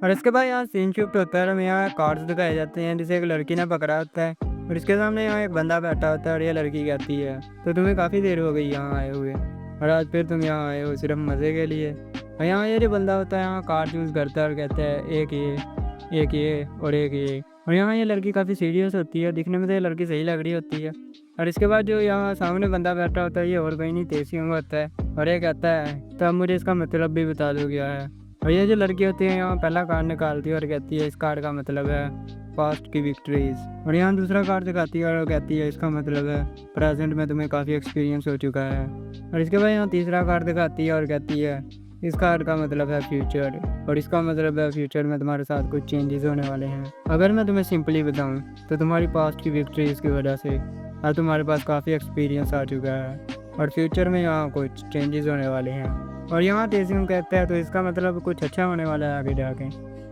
और इसके बाद यहाँ सीन शिफ्ट होता है और हमें यहाँ कार्ड्स दिखाए जाते हैं जिसे एक लड़की ने पकड़ा होता है और इसके सामने यहाँ एक बंदा बैठा होता है और ये लड़की कहती है तो तुम्हें काफ़ी देर हो गई यहाँ आए हुए और आज फिर तुम यहाँ आए हो सिर्फ मज़े के लिए। और यहाँ ये जो बंदा होता है यहाँ कार्ड चूज़ करता है और कहता है एक ये और एक ये। और यहाँ ये लड़की काफ़ी सीरियस होती है, दिखने में तो ये लड़की सही लग रही होती है। और इसके बाद जो यहाँ सामने बंदा बैठा होता है ये और कोई नहीं तेसियों का होता है और ये कहता है तो अब मुझे इसका मतलब भी बता दो क्या है। और ये जो लड़की होती है यहाँ पहला कार्ड निकालती है और कहती है इस कार्ड का मतलब है पास्ट की विक्ट्रीज। और यहाँ दूसरा कार्ड दिखाती है और कहती है इसका मतलब है प्रेजेंट में तुम्हें काफ़ी एक्सपीरियंस हो चुका है। और इसके बाद यहाँ तीसरा कार्ड दिखाती है और कहती है इस कार्ड का मतलब है फ्यूचर और इसका मतलब है फ्यूचर में तुम्हारे साथ कुछ चेंजेस होने वाले हैं। अगर मैं तुम्हें सिंपली बताऊं तो तुम्हारी पास्ट की विक्ट्रीज की वजह से आज तुम्हारे पास काफ़ी एक्सपीरियंस आ चुका है और फ्यूचर में यहाँ कुछ चेंजेस होने वाले हैं। और यहाँ तेजियम कहता है तो इसका मतलब कुछ अच्छा होने वाला है आगे जाके।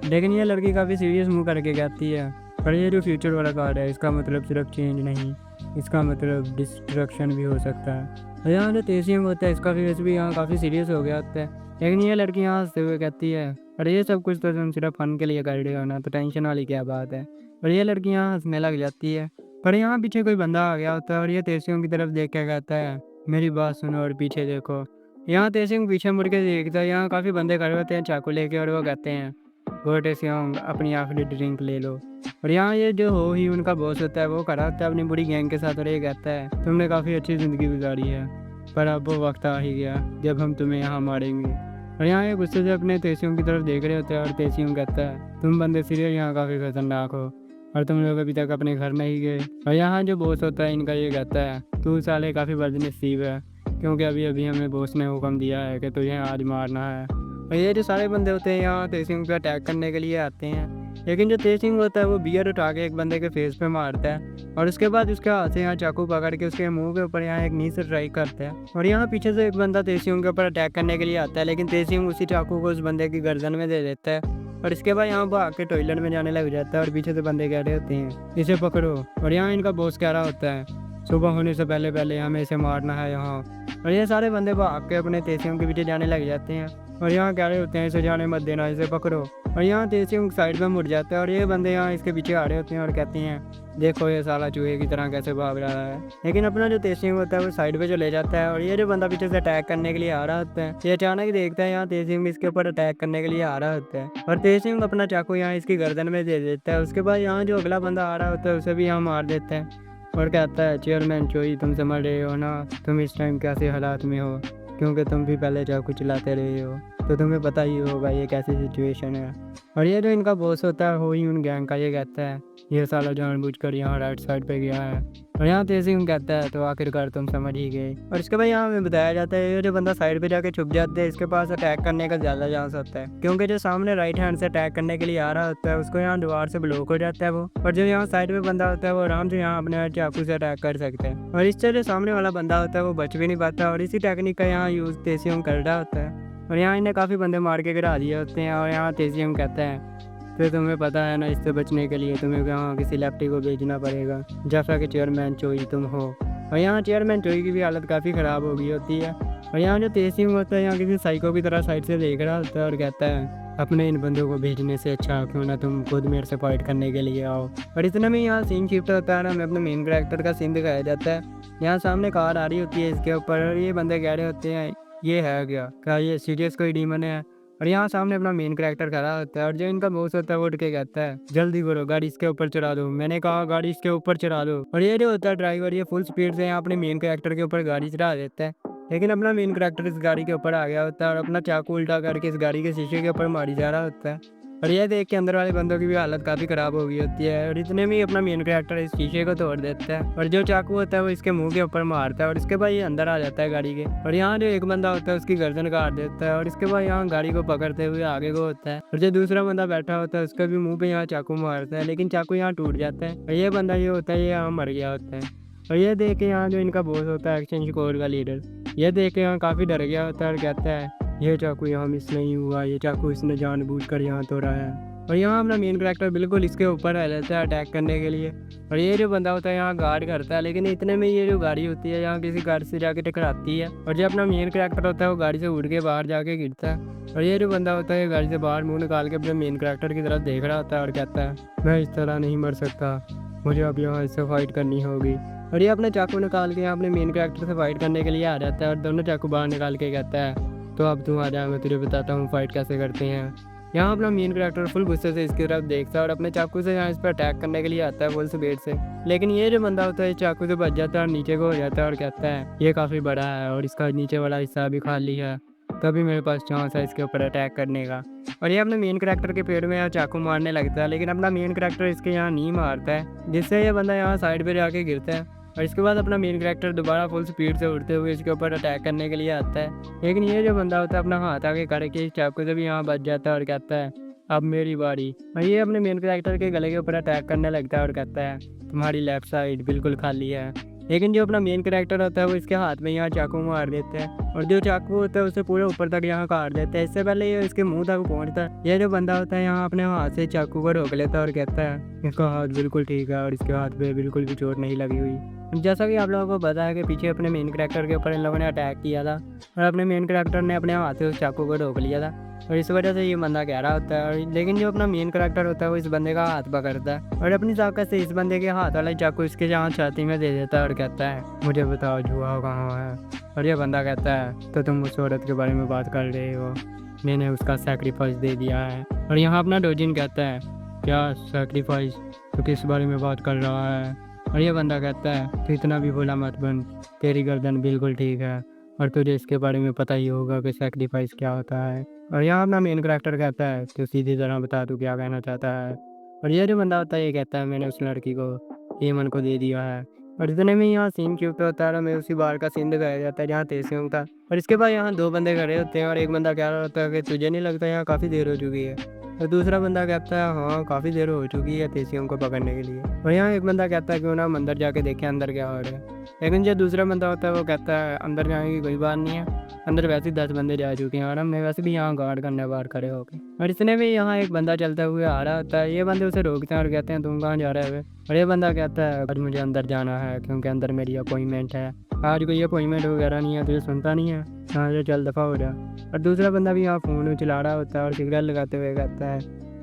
लेकिन ये लड़की काफ़ी सीरियस मुँह करके कहती है पर ये जो फ्यूचर वाला कार्ड है इसका मतलब सिर्फ चेंज नहीं, इसका मतलब डिस्ट्रक्शन भी हो सकता है। और यहाँ जो तेजियम होता है इसका फेस भी यहाँ काफ़ी सीरियस हो गया होता है। लेकिन ये लड़की यहाँ हंसते हुए कहती है अरे ये सब कुछ तो तुम सिर्फ फन के लिए कर रहे हो ना, तो टेंशन वाली क्या बात है। और ये लड़की यहाँ हंसने लग जाती है। पर यहाँ पीछे कोई बंदा आ गया होता है और ये तेजियम की तरफ देख के कहता है मेरी बात सुनो और पीछे देखो। यहाँ तेजियम पीछे मुड़ के देखता है, यहाँ काफ़ी बंदे खड़े होते हैं चाकू लेके और वो कहते हैं गो तेजियम अपनी आखिरी ड्रिंक ले लो। और यहाँ ये जो हो ही उनका बॉस होता है वो खड़ा होता है अपनी बुरी गैंग के साथ और ये कहता है तुमने काफ़ी अच्छी ज़िंदगी गुजारी है पर अब वो वक्त आ ही गया जब हम तुम्हें यहाँ मारेंगे। और यहाँ ये गुस्से से अपने तेजियम की तरफ देख रहे होते हैं और तेजियम कहता है तुम बंदे सीरियस यहाँ काफ़ी खतरनाक हो और तुम लोग अभी तक अपने घर नहीं गए। और यहाँ जो बॉस होता है इनका ये कहता है तू साले काफ़ी बदनसीब है क्योंकि अभी अभी हमें बॉस ने हुक्म दिया है कि तुझे आज मारना है। और ये जो सारे बंदे होते हैं यहाँ तेजियम पे अटैक करने के लिए आते हैं। लेकिन जो तेजियम होता है वो बियर उठा के एक बंदे के फेस पे मारता है और उसके बाद उसके हाथ से यहाँ चाकू पकड़ के उसके मुंह के ऊपर यहाँ एक नी से स्ट्राइक करता है। और यहाँ पीछे से एक बंदा तेजियम के ऊपर अटैक करने के लिए आता है लेकिन तेजियम उसी चाकू को उस बंदे की गर्दन में दे देता है। और इसके बाद यहाँ भाग के टॉयलेट में जाने लग जाता है और पीछे से बंदे कह रहे होते हैं इसे पकड़ो। और यहाँ इनका बॉस कह रहा होता है सुबह होने से पहले पहले हमें इसे मारना है यहाँ। और ये सारे बंदे भाग के अपने तेजियम के पीछे जाने लग जाते हैं और यहाँ कह रहे होते हैं इसे जाने मत देना, इसे पकड़ो। और यहाँ तेजियम साइड में मुड़ जाता है और ये बंदे यहाँ इसके पीछे आ रहे होते हैं और कहते हैं देखो ये साला चूहे की तरह कैसे भाग रहा है। लेकिन अपना जो तेजियम होता है वो साइड पे चले जाता है और ये जो बंदा पीछे से अटैक करने के लिए आ रहा होता है ये अचानक देखता है यहाँ तेजियम इसके ऊपर अटैक करने के लिए आ रहा होता है और तेजियम अपना चाकू यहाँ इसकी गर्दन में दे देता है। उसके बाद यहाँ जो अगला बंदा आ रहा होता है उसे भी यहाँ मार देता है और कहता है चेयरमैन चोई तुम समझ रहे हो ना तुम इस टाइम कैसे हालात में हो क्योंकि तुम भी पहले चाकू चलाते रहे हो तो तुम्हें पता ही होगा ये कैसी सिचुएशन है। और ये जो इनका बॉस होता है वो ही उन गैंग का ये कहता है ये साला जानबूझकर यहाँ राइट साइड पे गया है। और यहाँ तेजियम कहता है तो आखिरकार तुम समझ ही गए। और इसके बाद यहाँ हमें बताया जाता है ये जो बंदा साइड पे जाके छुप जाते हैं इसके पास अटैक करने का ज़्यादा चांस होता है क्योंकि जो सामने राइट हैंड से अटैक करने के लिए आ रहा होता है उसको यहाँ दीवार से ब्लॉक हो जाता है वो। और जो यहाँ साइड पे बंदा होता है वो आराम से यहाँ अपने चाकू से अटैक कर सकते हैं और इससे जो सामने वाला बंदा होता है वो बच भी नहीं पाता। और इसी टेक्निक का यहाँ यूज़ तेजियम कर रहा होता है और यहाँ इन्हें काफ़ी बंदे मार के गिरा दिए होते हैं। और यहाँ तेजियम कहता है तो तुम्हें पता है ना इससे बचने के लिए तुम्हें यहाँ किसी लेफ्टी को भेजना पड़ेगा जैसा कि चेयरमैन चोई तुम हो। और यहाँ चेयरमैन चोई की भी हालत काफ़ी ख़राब हो गई होती है। और यहाँ जो तेजियम होता है यहाँ किसी साइको की तरह साइड से देख रहा होता है और कहता है अपने इन बंदों को भेजने से अच्छा क्यों ना तुम खुद मेरे से फाइट करने के लिए आओ। और इतना में यहाँ सीन शिफ्ट होता है ना हमें अपने मेन कैरेक्टर का सीन दिखाया जाता है। यहाँ सामने कार आ रही होती है इसके ऊपर और ये बंदे कह रहे होते हैं ये है क्या ये सीरियस कोई डीमन है। और यहाँ सामने अपना मेन कैरेक्टर खड़ा होता है और जो इनका बॉस होता है वो उठ के कहता है जल्दी करो गाड़ी इसके ऊपर चढ़ा दो, मैंने कहा गाड़ी इसके ऊपर चढ़ा दो। और ये जो होता है ड्राइवर ये फुल स्पीड से यहाँ अपने मेन कैरेक्टर के ऊपर गाड़ी चढ़ा देता है लेकिन अपना मेन कैरेक्टर इस गाड़ी के ऊपर आ गया होता है और अपना चाकू उल्टा करके इस गाड़ी के शीशे के ऊपर मारी जा रहा होता है। और यह देख के अंदर वाले बंदों की भी हालत काफ़ी ख़राब हो गई होती है और इतने में ही अपना मेन कैरेक्टर इस शीशे को तोड़ देता है और जो चाकू होता है वो इसके मुंह के ऊपर मारता है और इसके बाद ये अंदर आ जाता है गाड़ी के। और यहाँ जो एक बंदा होता है उसकी गर्दन काट देता है और इसके बाद यहाँ गाड़ी को पकड़ते हुए आगे को होता है और जो दूसरा बंदा बैठा होता है उसका भी मुँह पे यहाँ चाकू मारता है लेकिन चाकू यहाँ टूट जाता है और ये बंदा ये होता है ये यहाँ मर गया होता है। और ये देख के यहाँ जो इनका बॉस होता है एक्शन स्क्वाड का लीडर ये देख के यहाँ काफ़ी डर गया होता है और कहता है ये चाकू यहाँ मिस नहीं हुआ, ये चाकू इसने जानबूझकर यहाँ तोड़ा है। और यहाँ अपना मेन कैरेक्टर बिल्कुल इसके ऊपर रह जाता है अटैक करने के लिए। और ये जो बंदा होता है यहाँ गार्ड करता है, लेकिन इतने में ये जो गाड़ी होती है यहाँ किसी कार से जाके टकराती है और जो अपना मेन कैरेक्टर होता है वो गाड़ी से उड़ के बाहर जाके गिरता है। और ये जो बंदा होता है गाड़ी से बाहर मुंह निकाल के अपने मेन कैरेक्टर की तरफ देख रहा होता है और कहता है, मैं इस तरह नहीं मर सकता, मुझे अब यहाँ इससे फाइट करनी होगी। और ये अपने चाकू निकाल के यहाँ अपने मेन कैरेक्टर से फाइट करने के लिए आ जाता है और दोनों चाकू बाहर निकाल के कहता है, तो अब तू आ जा, मैं तुझे बताता हूँ फाइट कैसे करते हैं। यहाँ अपना मेन कैरेक्टर फुल गुस्से से इसकी तरफ देखता है और अपने चाकू से यहाँ इस पर अटैक करने के लिए आता है फुल स्पीड से। लेकिन ये जो बंदा होता है इस चाकू से बच जाता है और नीचे को हो जाता है और कहता है, ये काफ़ी बड़ा है और इसका नीचे वाला हिस्सा भी खाली है, तभी मेरे पास चांस है इसके ऊपर अटैक करने का। और ये अपने मेन कैरेक्टर के पेड़ में यहाँ चाकू मारने लगता है, लेकिन अपना मेन कैरेक्टर इसके यहाँ नहीं मारता है, जिससे ये बंदा यहाँ साइड पे जाके गिरता है। और इसके बाद अपना मेन कैरेक्टर दोबारा फुल स्पीड से उड़ते हुए इसके ऊपर अटैक करने के लिए आता है, लेकिन ये जो बंदा होता है अपना हाथ आगे करके इस चाकू से भी यहाँ बच जाता है और कहता है, अब मेरी बारी। और ये अपने मेन कैरेक्टर के गले के ऊपर अटैक करने लगता है और कहता है, तुम्हारी लेफ्ट साइड बिल्कुल खाली है। लेकिन जो अपना मेन कैरेक्टर होता है वो इसके हाथ में यहाँ चाकू मार देते हैं और जो चाकू होता है उसे पूरे ऊपर तक यहाँ काट देते हैं। इससे पहले ये इसके मुंह तक पहुँचता है, ये जो बंदा होता है यहाँ अपने हाथ से चाकू को रोक लेता है और कहता है, इसका हाथ बिल्कुल ठीक है और इसके हाथ पे बिल्कुल भी चोट नहीं लगी हुई। जैसा कि आप लोगों को पता है कि पीछे अपने मेन कैरेक्टर के ऊपर इन लोगों ने अटैक किया था और अपने मेन कैरेक्टर ने अपने हाथ से उस चाकू को रोक लिया था और इस वजह से ये बंदा कह रहा होता है। और लेकिन जो अपना मेन कैरेक्टर होता है वो इस बंदे का हाथ पकड़ता है और अपनी ताकत से इस बंदे के हाथ वाला चाकू इसके जहाँ छाती में दे देता है और कहता है, मुझे बताओ जुआ कहाँ है। और ये बंदा कहता है, तो तुम उस औरत के बारे में बात कर रहे हो, मैंने उसका सेक्रीफाइस दे दिया है। और यहाँ अपना डोजिन कहता है, क्या सेक्रीफाइस, तो किस बारे में बात कर रहा है। और ये बंदा कहता है, तो इतना भी भोला मत बन, तेरी गर्दन बिल्कुल ठीक है और तुझे इसके बारे में पता ही होगा कि सेक्रीफाइस क्या होता है। और यहाँ अपना मेन कैरेक्टर कहता है, तो सीधी तरह बता तू क्या कहना चाहता है। और ये जो बंदा होता है ये कहता है, मैंने उस लड़की को ईमन को दे दिया है। और इतने में यहाँ सीन क्यों पे होता है, हमें उसी बार का सीन दिखाया जाता है जहाँ तेसियों था। और इसके बाद यहाँ दो बंदे खड़े होते हैं और एक बंदा कह रहा होता है कि तुझे नहीं लगता यहाँ काफ़ी देर हो चुकी है। और दूसरा बंदा कहता है, हाँ काफ़ी देर हो चुकी है तेसियों को पकड़ने के लिए। और यहाँ एक बंदा कहता है क्यों ना हम अंदर जाके देखें अंदर क्या हो रहा है। लेकिन जो दूसरा बंदा होता है वो कहता है, अंदर जाने की कोई बात नहीं है, अंदर वैसे ही 10 बंदे जा चुके हैं और हमने वैसे भी यहाँ गार्ड करने बाहर खड़े हो गए। और इसने भी यहाँ एक बंदा चलता हुआ आ रहा होता है, ये बंदे उसे रोकते हैं और कहते हैं, तुम कहाँ जा रहे हो। और ये बंदा कहता है, आज मुझे अंदर जाना है क्योंकि अंदर मेरी अपॉइंटमेंट है, आज कोई अपॉइंटमेंट वगैरह नहीं है, तुझे सुनता नहीं है, यहाँ से चल दफ़ा हो जा। और दूसरा बंदा भी यहाँ फ़ोन चला रहा होता है और सिगरेट लगाते हुए कहता है,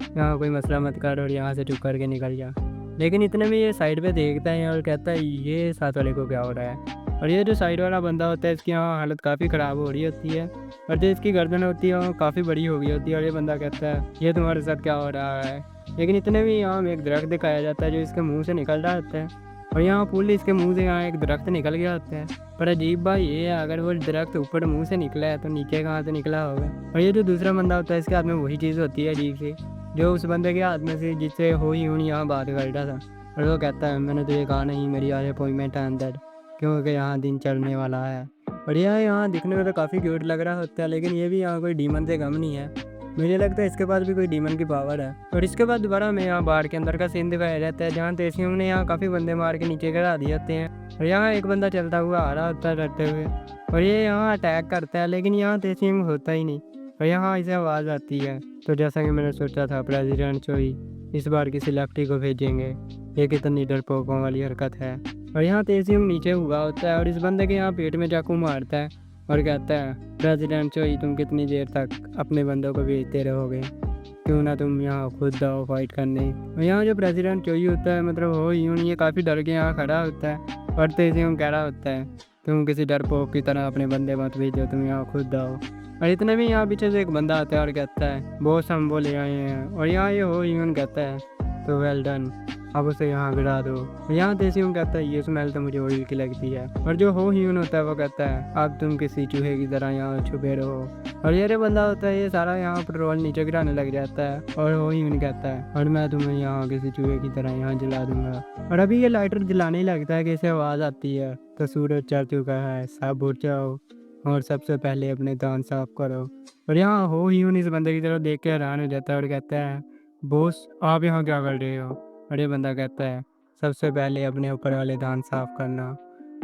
यहाँ कोई मसला मत कर और यहाँ से चुप करके निकल जा। लेकिन इतने में ये साइड पे देखता है और कहता है, ये साथ वाले को क्या हो रहा है। और ये जो साइड वाला बंदा होता है इसकी यहाँ हालत काफ़ी ख़राब हो रही होती है और जो इसकी गर्दन होती है वो काफ़ी बड़ी हो गई होती है। और ये बंदा कहता है, ये तुम्हारे साथ क्या हो रहा है। लेकिन इतने में यहाँ एक दरख्त दिखाया जाता है जो इसके मुँह से निकल रहा होता है और यहाँ फुल इसके मुँह से यहाँ एक दरख्त निकल गया होता है। पर अजीब बात ये है, अगर वो दरख्त ऊपर मुँह से निकला है तो नीचे कहाँ से निकला होगा। और ये जो दूसरा बंदा होता है इसके हाथ में वही चीज़ होती है अजीब सी, जो उस बंदे के हाथ में से जिससे हो ही यहाँ बात कर रहा था। और वो कहता है, मैंने तुझे कहा नहीं मेरी आज अपॉइंटमेंट है अंदर, क्योंकि यहाँ दिन चढ़ने वाला है। और यह यहाँ दिखने में तो काफ़ी क्यूट लग रहा होता है, लेकिन ये भी यहाँ कोई डीमन से कम नहीं है, मुझे लगता है इसके पास भी कोई डीमन की पावर है। और इसके बाद दोबारा हमें यहाँ बाढ़ के अंदर का सीन दिखाया जाता है जहाँ तेसियों ने यहाँ काफ़ी बंदे मार के नीचे गिरा दिए होते हैं और यहाँ एक बंदा चलता हुआ आ रहा होता है डरते हुए और ये यहाँ अटैक करता है, लेकिन यहाँ तेसियों होता ही नहीं और यहाँ इसे आवाज़ आती है। तो जैसा कि मैंने सोचा था प्रेसिडेंट चोई इस बार किसी लेफ्टी को भेजेंगे, ये कितनी डरपोकों वाली हरकत है। और यहाँ तेसियों नीचे हुआ होता है और इस बंदे के यहाँ पेट में चाकू मारता है और कहता है, प्रेसिडेंट चोई तुम कितनी देर तक अपने बंदों को भेजते रहोगे, क्यों ना तुम यहाँ खुद आओ फाइट करने। और यहाँ जो प्रेसिडेंट चोई होता है मतलब हो यूँ ये काफ़ी डर के यहाँ खड़ा होता है और तेसियों कह रहा होता है, तुम किसी डरपोक की तरह अपने बंदे मत भेजो, तुम यहाँ खुद आओ। और इतने में यहाँ पीछे से एक बंदा आता है और कहता है, बॉस हम वो ले आए हैं। और यहाँ ये हो यून कहता है, तो वेल डन, अब उसे यहाँ गिरा दो। यहाँ तेसियों कहता है, ये स्मेल तो मुझे ऑयल की लगती है। और जो हो ह्यून होता है वो कहता है, अब तुम किसी चूहे की तरह यहाँ छुपे रहो। और ये जो बंदा होता है ये सारा यहाँ पेट्रोल नीचे गिराने लग जाता है और हो ह्यून कहता है, और मैं तुम्हें यहाँ किसी चूहे की तरह यहाँ जला दूंगा। और अभी ये लाइटर जलाने ही लगता है कि इसे आवाज़ आती है, तो सूरज चढ़ चुका है, सब उठ जाओ और सबसे पहले अपने दांत साफ करो। और यहाँ हो ह्यून इस बंदे की तरफ देख के हैरान हो जाता है और कहता है, बॉस आप यहाँ क्या कर रहे हो। और ये बंदा कहता है, सबसे पहले अपने ऊपर वाले दांत साफ करना।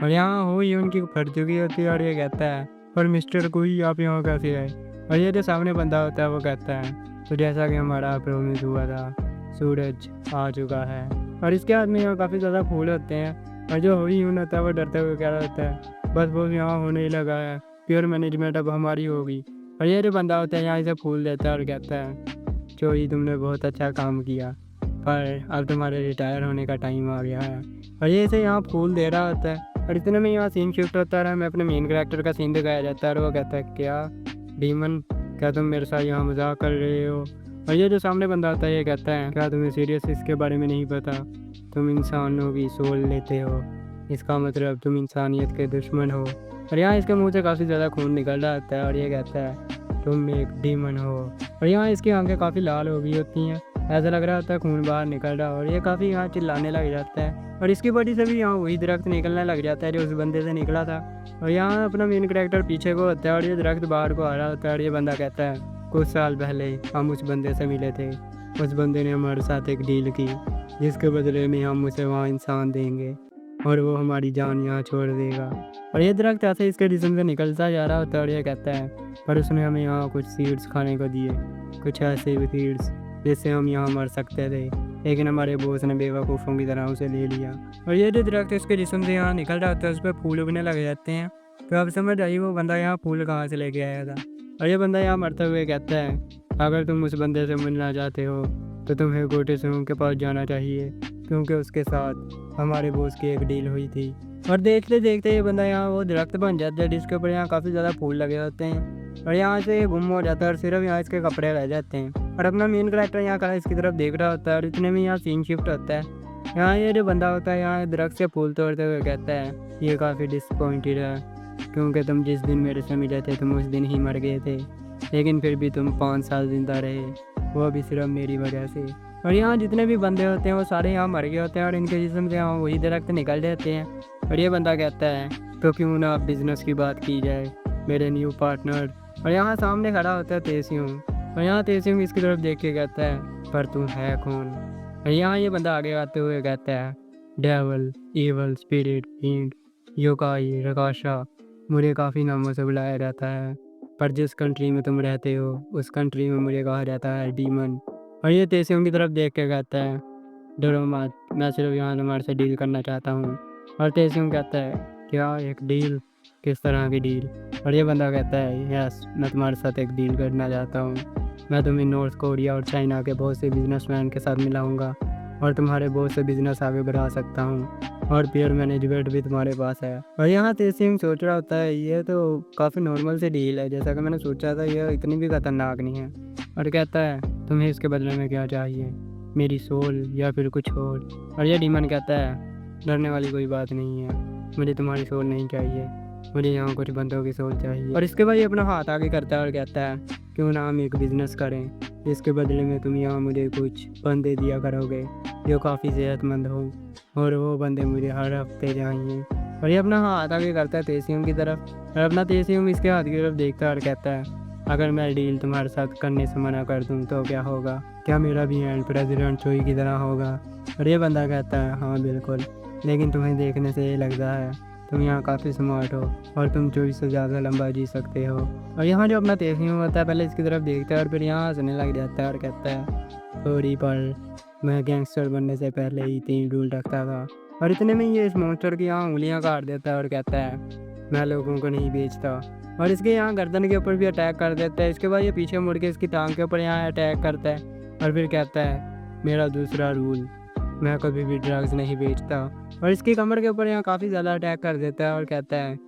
और यहाँ हो ही उनकी फट चुकी होती है और ये कहता है, और मिस्टर कोई आप यहाँ कैसे आए। और ये जो सामने बंदा होता है वो कहता है तो जैसा कि हमारा प्रोमिस हुआ था, सूरज आ चुका है। और इसके हाथ में यहाँ काफ़ी ज़्यादा फूल होते हैं और जो हुई यून होता है वो डरते हुए कह रहा होता है बस वो यहाँ होने ही लगा है, प्योर मैनेजमेंट अब हमारी होगी। और ये जो बंदा होता है यहाँ इसे फूल देता है और कहता है चोरी तुमने बहुत अच्छा काम किया, पर अब तुम्हारे रिटायर होने का टाइम आ गया है। और ये इसे यहाँ फूल दे रहा होता है और इतने में यहाँ सीन शिफ्ट होता है, हमें अपने मेन कैरेक्टर का सीन दिखाया जाता है और वो कहता है क्या डीमन, क्या तुम मेरे साथ यहाँ मजाक कर रहे हो। और ये जो सामने बंदा होता है ये कहता है क्या तुम्हें सीरियस इसके बारे में नहीं पता, तुम इंसानों की सोल लेते हो, इसका मतलब तुम इंसानियत के दुश्मन हो। और यहाँ इसके मुंह से काफ़ी ज़्यादा खून निकल रहा होता है और ये कहता है तुम एक डीमन हो। और यहाँ इसकी आंखें काफ़ी लाल हो गई होती हैं, ऐसा लग रहा होता है खून बाहर निकल रहा, और ये काफ़ी यहाँ चिल्लाने लग जाता है और इसकी बॉडी से भी यहाँ वही दरख्त निकलने लग जाता है जो उस बंदे से निकला था। और यहाँ अपना मेन कैरेक्टर पीछे को होता है और ये दरख्त बाहर को आ रहा होता है और ये बंदा कहता है कुछ साल पहले हम उस बंदे से मिले थे, उस बंदे ने हमारे साथ एक डील की जिसके बदले में हम उसे वहाँ इंसान देंगे और वो हमारी जान यहाँ छोड़ देगा। और ये दरख्त ऐसे इसके जिस्म से निकलता जा रहा होता है और ये कहता है पर उसने हमें यहाँ कुछ सीड्स खाने को दिए, कुछ ऐसे भी सीड्स जिससे हम यहाँ मर सकते थे, लेकिन हमारे बॉस ने बेवकूफ़ों की तरह उसे ले लिया। और ये जो दरख्त इसके जिस्म से यहाँ निकल रहा होता है उस पर फूल उगने लग जाते हैं। तो अब समझ आई वो बंदा यहाँ फूल कहाँ से लेके आया था। और ये बंदा यहाँ मरते हुए कहता है अगर तुम उस बंदे से मिलना चाहते हो तो तुम्हें गोटे सिंह के पास जाना चाहिए, क्योंकि उसके साथ हमारे बॉस की एक डील हुई थी। और देखते देखते ये बंदा यहाँ वो दरख्त बन जाता है जिसके ऊपर यहाँ काफ़ी ज़्यादा फूल लगे होते हैं और यहाँ से ये गुम हो जाता है और सिर्फ यहाँ इसके कपड़े रह जाते हैं। और अपना मेन कैरेक्टर यहाँ खड़ा इसकी तरफ देख रहा होता है और इतने में यहाँ सीन शिफ्ट होता है। यहाँ ये जो बंदा होता है यहाँ दरख्त से फूल तोड़ते हुए कहता है ये काफ़ी डिसअपॉइंटेड है, क्योंकि तुम जिस दिन मेरे से मिले थे तुम उस दिन ही मर गए थे, लेकिन फिर भी तुम 5 साल जिंदा रहे, वो भी सिर्फ मेरी वजह से। और यहाँ जितने भी बंदे होते हैं वो सारे यहाँ मर गए होते हैं और इनके जिस्म से यहाँ वही दरख्त निकल जाते हैं। और ये बंदा कहता है तो क्यों ना बिज़नेस की बात की जाए मेरे न्यू पार्टनर। और यहाँ सामने खड़ा होता है तेसियों और यहाँ तेसियों इसकी तरफ देख के कहता है पर तू है कौन। और यहाँ ये बंदा आगे आते हुए कहता है डेवल, एवल, स्पिरिट, हिंट, योकाई, रकाशा, मुझे काफ़ी नामों से बुलाया जाता है, पर जिस कंट्री में तुम रहते हो उस कंट्री में मुझे कहा जाता है डीमन। और ये तेसियों की तरफ देख के कहता है डरो मत, मैं सिर्फ यहाँ तुम्हारे से डील करना चाहता हूँ। और तेसियों कहता है क्या एक डील, किस तरह की डील। और ये बंदा कहता है यस, मैं तुम्हारे साथ एक डील करना चाहता हूँ, मैं तुम्हें नॉर्थ कोरिया और चाइना के बहुत से बिजनेसमैन के साथ मिलाऊंगा और तुम्हारे बहुत से बिजनेस आगे बढ़ा सकता हूँ और पेयर मैनेजमेंट भी तुम्हारे पास है। और यहाँ तेसियों सोच रहा होता है ये तो काफ़ी नॉर्मल सी डील है, जैसा कि मैंने सोचा था ये इतनी भी खतरनाक नहीं है। और कहता है तुम्हें इसके बदले में क्या चाहिए, मेरी सोल या फिर कुछ और। और ये डीमन कहता है डरने वाली कोई बात नहीं है, मुझे तुम्हारी सोल नहीं चाहिए, मुझे यहाँ कुछ बंदों की सोल चाहिए। और इसके बाद ये अपना हाथ आगे करता है और कहता है क्यों ना हम एक बिज़नेस करें, इसके बदले में तुम यहाँ मुझे कुछ बंदे दिया करोगे जो काफ़ी सेहतमंद हो और वो बंदे मुझे हर हफ्ते चाहिए। और ये अपना हाथ आगे करता है तेसियों की तरफ और अपना तेसियों इसके हाथ की तरफ देखता है और कहता है अगर मैं डील तुम्हारे साथ करने से मना कर दूँ तो क्या होगा, क्या मेरा भी एंड प्रेसिडेंट चोई की तरह होगा। और ये बंदा कहता है हाँ बिल्कुल, लेकिन तुम्हें देखने से ये लगता है तुम यहाँ काफ़ी स्मार्ट हो और तुम चोई से ज़्यादा लंबा जी सकते हो। और यहाँ जो अपना तेसियों होता है पहले इसकी तरफ देखता है और फिर यहाँ हंसने लग जाता है और कहता है सॉरी पर मैं गैंगस्टर बनने से पहले ही 3 रूल रखता था। और इतने में ये इस मॉन्स्टर की यहाँ उंगलियाँ काट देता है और कहता है मैं लोगों को नहीं बेचता। और इसके यहाँ गर्दन के ऊपर भी अटैक कर देता है। इसके बाद ये पीछे मुड़ के इसकी टांग के ऊपर यहाँ अटैक करता है और फिर कहता है मेरा दूसरा रूल, मैं कभी भी ड्रग्स नहीं बेचता। और इसकी कमर के ऊपर यहाँ काफ़ी ज़्यादा अटैक कर देता है और कहता है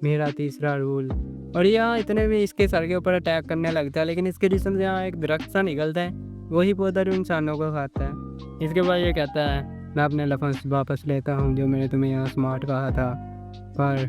मेरा तीसरा रूल। और यहाँ इतने में इसके सर के ऊपर अटैक करने लगता है, लेकिन इसके जिस्म से यहाँ एक दरख्त सा निकलता है, वही पौधा जो इंसानों को खाता है। इसके बाद ये कहता है मैं अपने लफ्ज़ वापस लेता हूँ जो मैंने तुम्हें यहाँ स्मार्ट कहा था, पर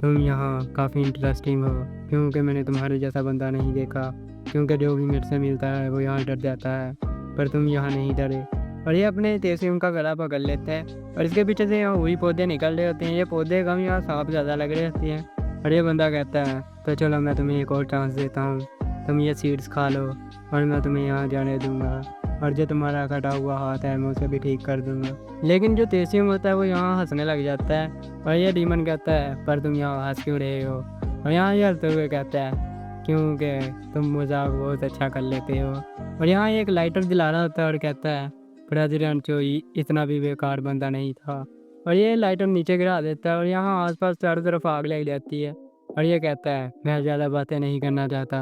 तुम यहाँ काफ़ी इंटरेस्टिंग हो, क्योंकि मैंने तुम्हारे जैसा बंदा नहीं देखा, क्योंकि जो भी मेरे से मिलता है वो यहाँ डर जाता है, पर तुम यहाँ नहीं डरे। और ये अपने तेसियों का गला पकड़ लेते हैं और इसके पीछे से यहाँ वही पौधे निकल रहे होते हैं, ये पौधे कम यहाँ सांप ज़्यादा लग रहे होती हैं। और ये बंदा कहता है तो चलो मैं तुम्हें एक और चांस देता हूँ, तुम ये सीड्स खा लो और मैं तुम्हें यहाँ जाने दूँगा, और जो तुम्हारा कटा हुआ हाथ है मैं उसे भी ठीक कर दूँगा। लेकिन जो तेसियों होता है वो यहाँ हंसने लग जाता है और ये डीमन कहता है पर तुम यहाँ हंस क्यों रहे हो। और यहाँ ये हंसते हुए कहता है क्योंकि तुम मज़ाक बहुत अच्छा कर लेते हो। और यहाँ एक लाइटर दिला रहा होता है और कहता है प्रेसिडेंट चोई इतना भी बेकार बंदा नहीं था, और ये लाइटर नीचे गिरा देता है और यहाँ आसपास चारों तरफ आग लग जाती है। और ये कहता है मैं ज़्यादा बातें नहीं करना चाहता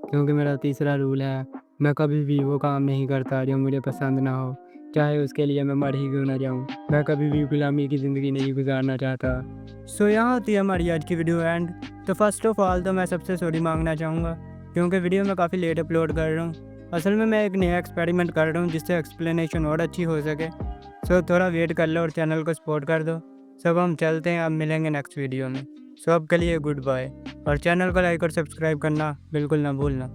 क्योंकि मेरा तीसरा रूल है, मैं कभी भी वो काम नहीं करता जो मुझे पसंद ना हो, चाहे उसके लिए मैं मर ही क्यों ना जाऊँ। मैं कभी भी गुलामी की ज़िंदगी नहीं गुजारना चाहता। सो यहाँ होती है हमारी आज की वीडियो एंड। तो फर्स्ट ऑफ ऑल तो मैं सबसे सॉरी मांगना चाहूँगा क्योंकि वीडियो मैं काफ़ी लेट अपलोड कर रहा हूँ। असल में मैं एक नया एक्सपेरिमेंट कर रहा हूँ जिससे एक्सप्लेनेशन और अच्छी हो सके। सो थोड़ा वेट कर लो और चैनल को सपोर्ट कर दो। सब हम चलते हैं, अब मिलेंगे नेक्स्ट वीडियो में। सो अब के लिए गुड बाय, और चैनल को लाइक और सब्सक्राइब करना बिल्कुल ना भूलना।